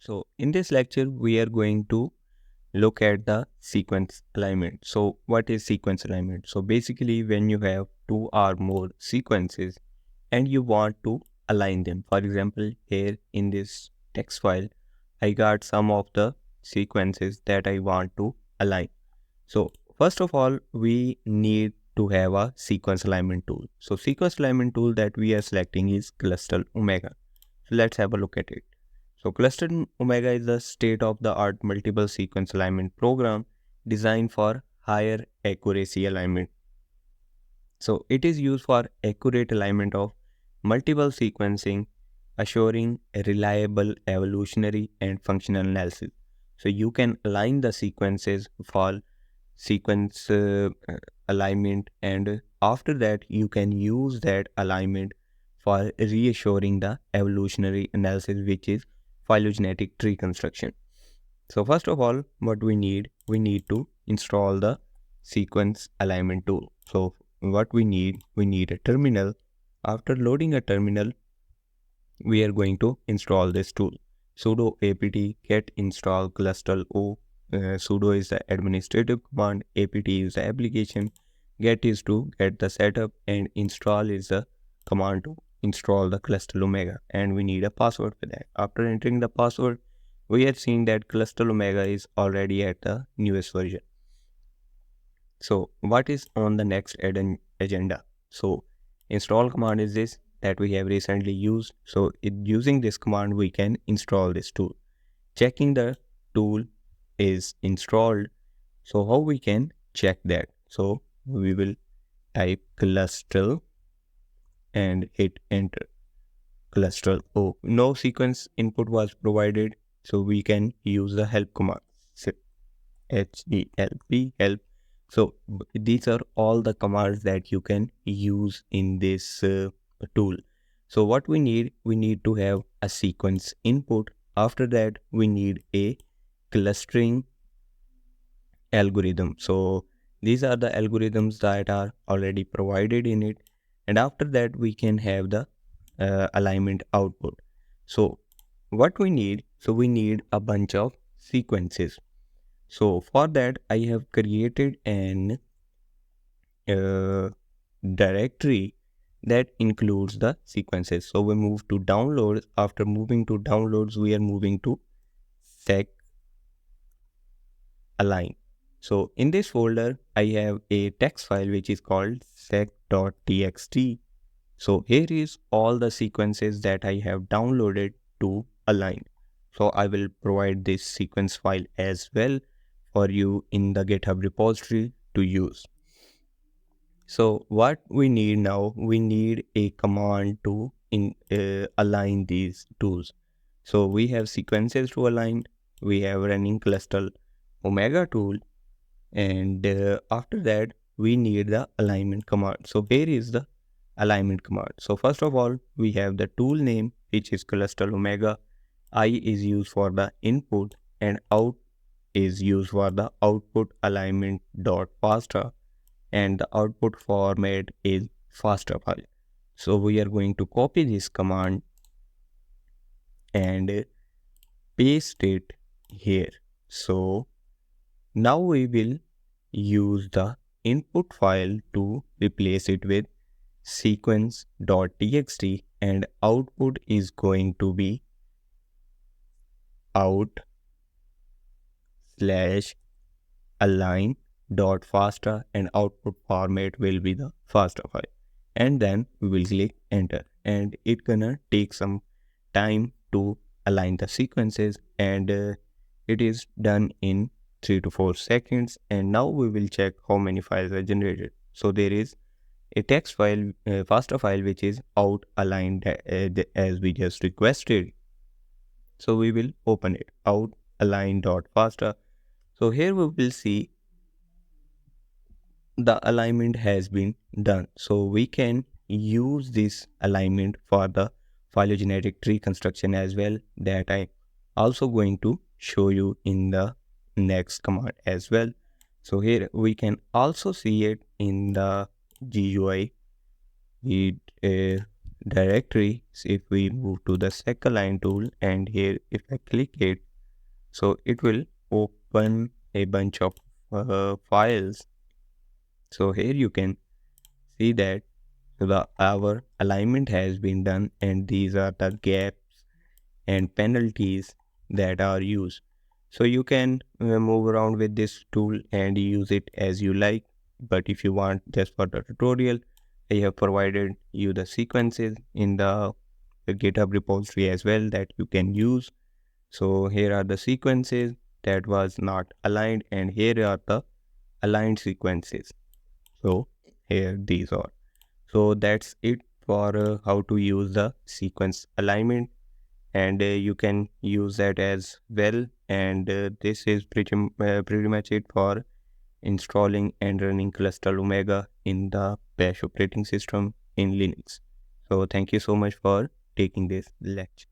So in this lecture, we are going to look at the sequence alignment. So what is sequence alignment? So basically when you have two or more sequences and you want to align them. For example, here in this text file, I got some of the sequences that I want to align. So first of all, we need to have a sequence alignment tool. So sequence alignment tool that we are selecting is ClustalW. So let's have a look at it. So ClustalW is a state-of-the-art multiple sequence alignment program designed for higher accuracy alignment. So it is used for accurate alignment of multiple sequencing, assuring a reliable evolutionary and functional analysis. So you can align the sequences for sequence alignment, and after that you can use that alignment for reassuring the evolutionary analysis, which is phylogenetic tree construction. So first of all, what we need to install the sequence alignment tool. So what we need a terminal. After loading a terminal, we are going to install this tool. Sudo apt get install ClustalW. Sudo is the administrative command, apt is the application, get is to get the setup, and install is the command to install the ClustalW, and we need a password for that. After entering the password, we are seeing that ClustalW is already at the newest version. So what is on the next agenda? So install command is this that we have recently used. So using this command, we can install this tool. Checking the tool is installed. So how we can check that? So we will type clustal and hit enter. Clustal. Oh, no sequence input was provided. So we can use the help command. So HELP help. So these are all the commands that you can use in this tool. So what we need to have a sequence input. After that, we need a clustering algorithm. So these are the algorithms that are already provided in it. And after that, we can have the alignment output. So what we need, so we need a bunch of sequences. So for that, I have created an directory that includes the sequences. So we move to downloads. After moving to downloads, we are moving to sec align. So in this folder, I have a text file which is called sec.txt. So here is all the sequences that I have downloaded to align. So I will provide this sequence file as well for you in the GitHub repository to use. So what we need now, we need a command to align these tools. So we have sequences to align, we have running ClustalW tool, and after that we need the alignment command. So here is the alignment command. So first of all, we have the tool name, which is ClustalW. I is used for the input and out is used for the output alignment dot FASTA, and the output format is FASTA file. So we are going to copy this command and paste it here. So now we will use the input file to replace it with sequence.txt, and output is going to be out slash align dot FASTA, and output format will be the FASTA file, and then we will click enter, and it gonna take some time to align the sequences, and it is done in 3 to 4 seconds. And now we will check how many files are generated. So there is a text file, FASTA file, which is out aligned as we just requested. So we will open it, out align dot FASTA. So here we will see the alignment has been done. So we can use this alignment for the phylogenetic tree construction as well, that I'm also going to show you in the next command as well. So here we can also see it in the GUI. directory. So if we move to the second line tool, and here if I click it, so it will open a bunch of files. So here you can see that our alignment has been done, and these are the gaps and penalties that are used. So you can move around with this tool and use it as you like. But if you want just for the tutorial, I have provided you the sequences in the GitHub repository as well that you can use. So here are the sequences that was not aligned, and here are the aligned sequences. So here these are. So that's it for how to use the sequence alignment, and you can use that as well. And this is pretty much it for installing and running Cluster Omega in the Bash operating system in Linux. So thank you so much for taking this lecture.